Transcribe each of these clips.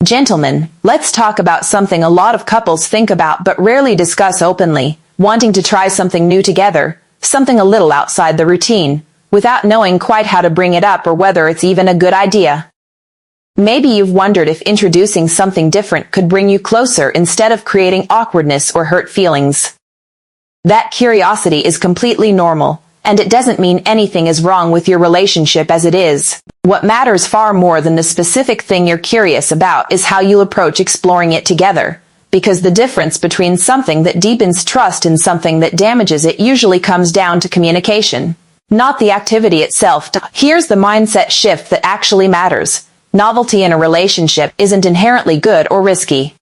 Gentlemen, let's talk about something a lot of couples think about but rarely discuss openly, wanting to try something new together, something a little outside the routine, without knowing quite how to bring it up or whether it's even a good idea. Maybe you've wondered if introducing something different could bring you closer instead of creating awkwardness or hurt feelings. That curiosity is completely normal, and it doesn't mean anything is wrong with your relationship as it is. What matters far more than the specific thing you're curious about is how you'll approach exploring it together, because the difference between something that deepens trust and something that damages it usually comes down to communication, not the activity itself. Here's the mindset shift that actually matters. Novelty in a relationship isn't inherently good or risky.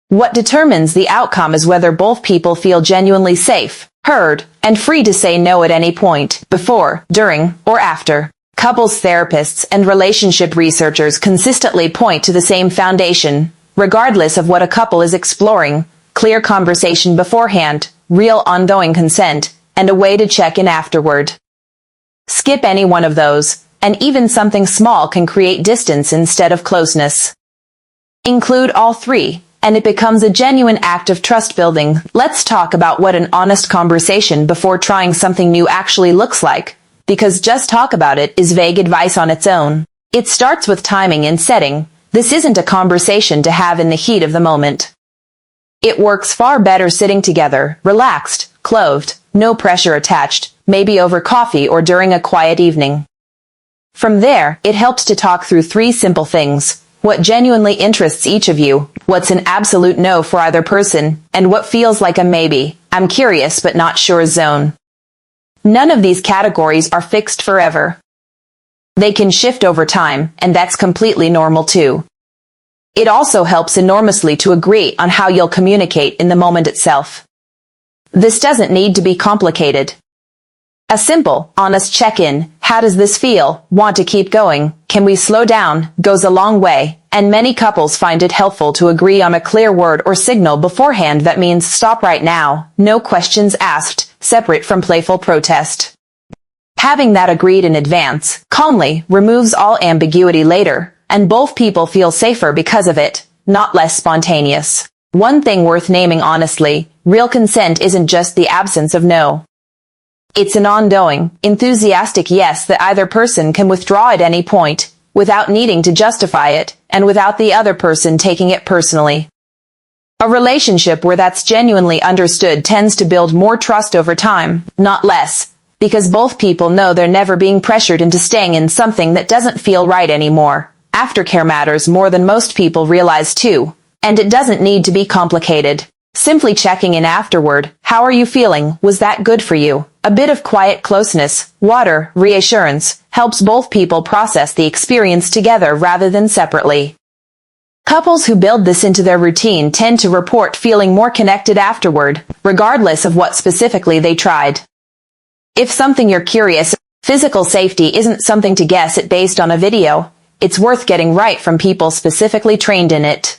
What determines the outcome is whether both people feel genuinely safe, heard, and free to say no at any point, before, during, or after. Couples therapists and relationship researchers consistently point to the same foundation, regardless of what a couple is exploring: clear conversation beforehand, real ongoing consent, and a way to check in afterward. Skip any one of those, and even something small can create distance instead of closeness. Include all three, and it becomes a genuine act of trust building. Let's talk about what an honest conversation before trying something new actually looks like, because just talk about it is vague advice on its own. It starts with timing and setting. This isn't a conversation to have in the heat of the moment. It works far better sitting together, relaxed, clothed, no pressure attached, maybe over coffee or during a quiet evening. From there, it helps to talk through three simple things: what genuinely interests each of you, what's an absolute no for either person, and what feels like a maybe, I'm curious but not sure zone. None of these categories are fixed forever. They can shift over time, and that's completely normal too. It also helps enormously to agree on how you'll communicate in the moment itself. This doesn't need to be complicated. A simple, honest check-in, how does this feel, want to keep going, can we slow down, goes a long way, and many couples find it helpful to agree on a clear word or signal beforehand that means stop right now, no questions asked, separate from playful protest. Having that agreed in advance, calmly, removes all ambiguity later, and both people feel safer because of it, not less spontaneous. One thing worth naming honestly: real consent isn't just the absence of no. It's an ongoing, enthusiastic yes that either person can withdraw at any point, without needing to justify it, and without the other person taking it personally. A relationship where that's genuinely understood tends to build more trust over time, not less, because both people know they're never being pressured into staying in something that doesn't feel right anymore. Aftercare matters more than most people realize too, and it doesn't need to be complicated. Simply checking in afterward: how are you feeling, was that good for you? A bit of quiet closeness, water, reassurance, helps both people process the experience together rather than separately. Couples who build this into their routine tend to report feeling more connected afterward, regardless of what specifically they tried. If something you're curious, physical safety isn't something to guess at based on a video, it's worth getting right from people specifically trained in it.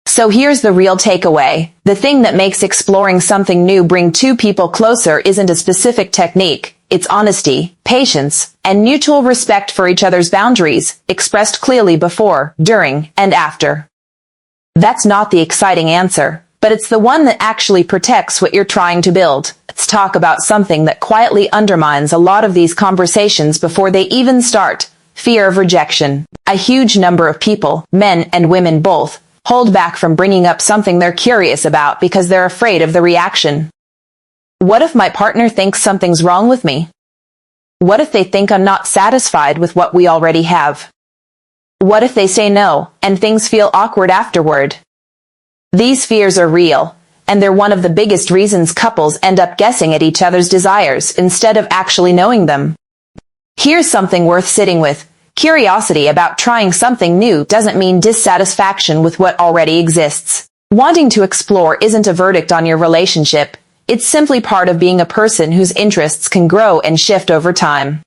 So here's the real takeaway: the thing that makes exploring something new bring two people closer isn't a specific technique, it's honesty, patience, and mutual respect for each other's boundaries, expressed clearly before, during, and after. That's not the exciting answer, but it's the one that actually protects what you're trying to build. Let's talk about something that quietly undermines a lot of these conversations before they even start: fear of rejection. A huge number of people, men and women both, hold back from bringing up something they're curious about because they're afraid of the reaction. What if my partner thinks something's wrong with me? What if they think I'm not satisfied with what we already have? What if they say no, and things feel awkward afterward? These fears are real, and they're one of the biggest reasons couples end up guessing at each other's desires instead of actually knowing them. Here's something worth sitting with: curiosity about trying something new doesn't mean dissatisfaction with what already exists. Wanting to explore isn't a verdict on your relationship. It's simply part of being a person whose interests can grow and shift over time.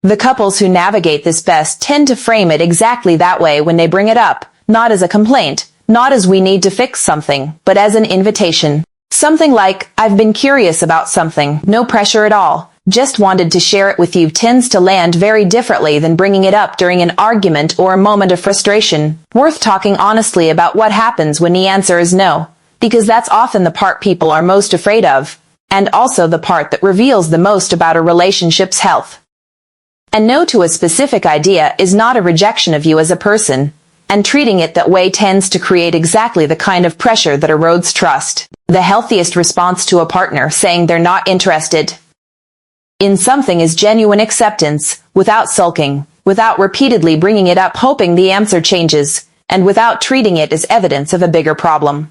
The couples who navigate this best tend to frame it exactly that way when they bring it up, not as a complaint, not as we need to fix something, but as an invitation. Something like, I've been curious about something, no pressure at all. just wanted to share it with you tends to land very differently than bringing it up during an argument or a moment of frustration. Worth talking honestly about what happens when the answer is no, because that's often the part people are most afraid of, and also the part that reveals the most about a relationship's health. And no to a specific idea is not a rejection of you as a person, and treating it that way tends to create exactly the kind of pressure that erodes trust. The healthiest response to a partner saying they're not interested in something is genuine acceptance, without sulking, without repeatedly bringing it up hoping the answer changes, and without treating it as evidence of a bigger problem.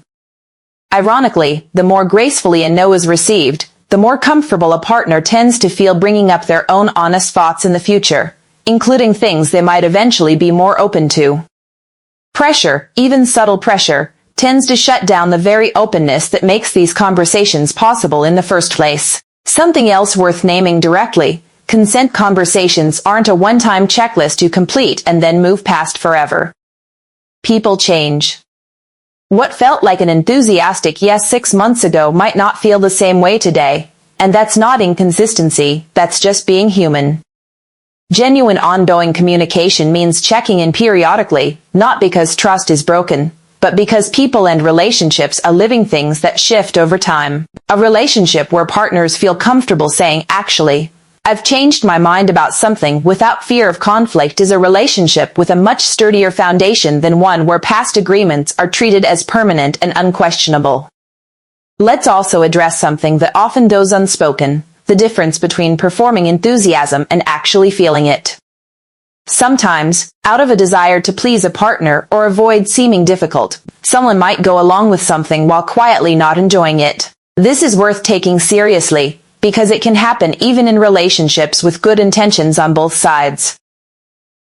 Ironically, the more gracefully a no is received, the more comfortable a partner tends to feel bringing up their own honest thoughts in the future, including things they might eventually be more open to. Pressure, even subtle pressure, tends to shut down the very openness that makes these conversations possible in the first place. Something else worth naming directly: consent conversations aren't a one-time checklist you complete and then move past forever. People change. What felt like an enthusiastic yes 6 months ago might not feel the same way today, and that's not inconsistency, that's just being human. Genuine ongoing communication means checking in periodically, not because trust is broken, but because people and relationships are living things that shift over time. A relationship where partners feel comfortable saying, "Actually, I've changed my mind about something," without fear of conflict is a relationship with a much sturdier foundation than one where past agreements are treated as permanent and unquestionable. Let's also address something that often goes unspoken: the difference between performing enthusiasm and actually feeling it. Sometimes, out of a desire to please a partner or avoid seeming difficult, someone might go along with something while quietly not enjoying it. This is worth taking seriously, because it can happen even in relationships with good intentions on both sides.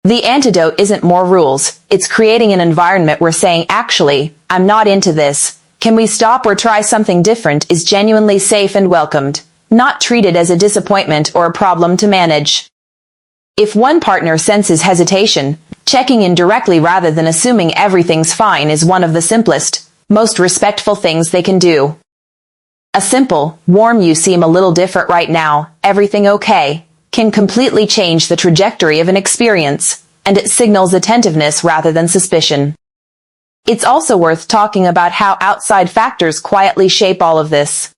The antidote isn't more rules, it's creating an environment where saying, "Actually, I'm not into this. Can we stop or try something different?" is genuinely safe and welcomed, not treated as a disappointment or a problem to manage. If one partner senses hesitation, checking in directly rather than assuming everything's fine is one of the simplest, most respectful things they can do. A simple, warm "you seem a little different right now, everything okay?" can completely change the trajectory of an experience, and it signals attentiveness rather than suspicion. It's also worth talking about how outside factors quietly shape all of this.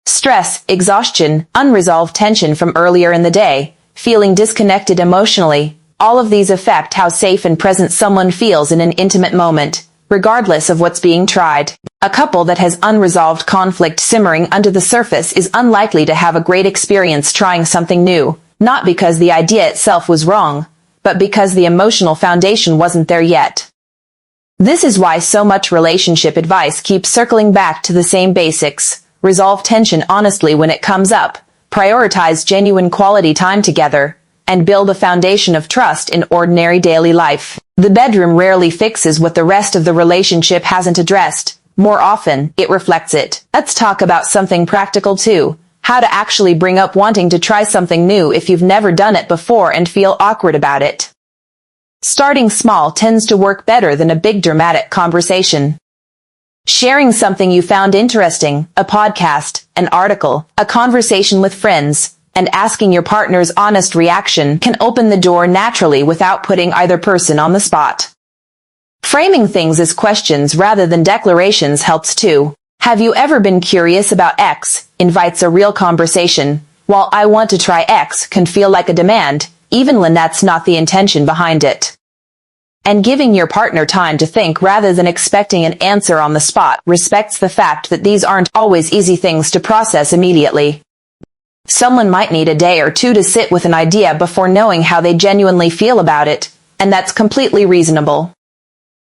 Stress, exhaustion, unresolved tension from earlier in the day, feeling disconnected emotionally, all of these affect how safe and present someone feels in an intimate moment, regardless of what's being tried. A couple that has unresolved conflict simmering under the surface is unlikely to have a great experience trying something new, not because the idea itself was wrong, but because the emotional foundation wasn't there yet. This is why so much relationship advice keeps circling back to the same basics: resolve tension honestly when it comes up, prioritize genuine quality time together, and build a foundation of trust in ordinary daily life. The bedroom rarely fixes what the rest of the relationship hasn't addressed. More often, it reflects it. Let's talk about something practical too: how to actually bring up wanting to try something new if you've never done it before and feel awkward about it. Starting small tends to work better than a big dramatic conversation. Sharing something you found interesting, a podcast, an article, a conversation with friends, and asking your partner's honest reaction can open the door naturally without putting either person on the spot. Framing things as questions rather than declarations helps too. "Have you ever been curious about X?" invites a real conversation, while "I want to try X" can feel like a demand, even when that's not the intention behind it. And giving your partner time to think rather than expecting an answer on the spot respects the fact that these aren't always easy things to process immediately. Someone might need a day or two to sit with an idea before knowing how they genuinely feel about it, and that's completely reasonable.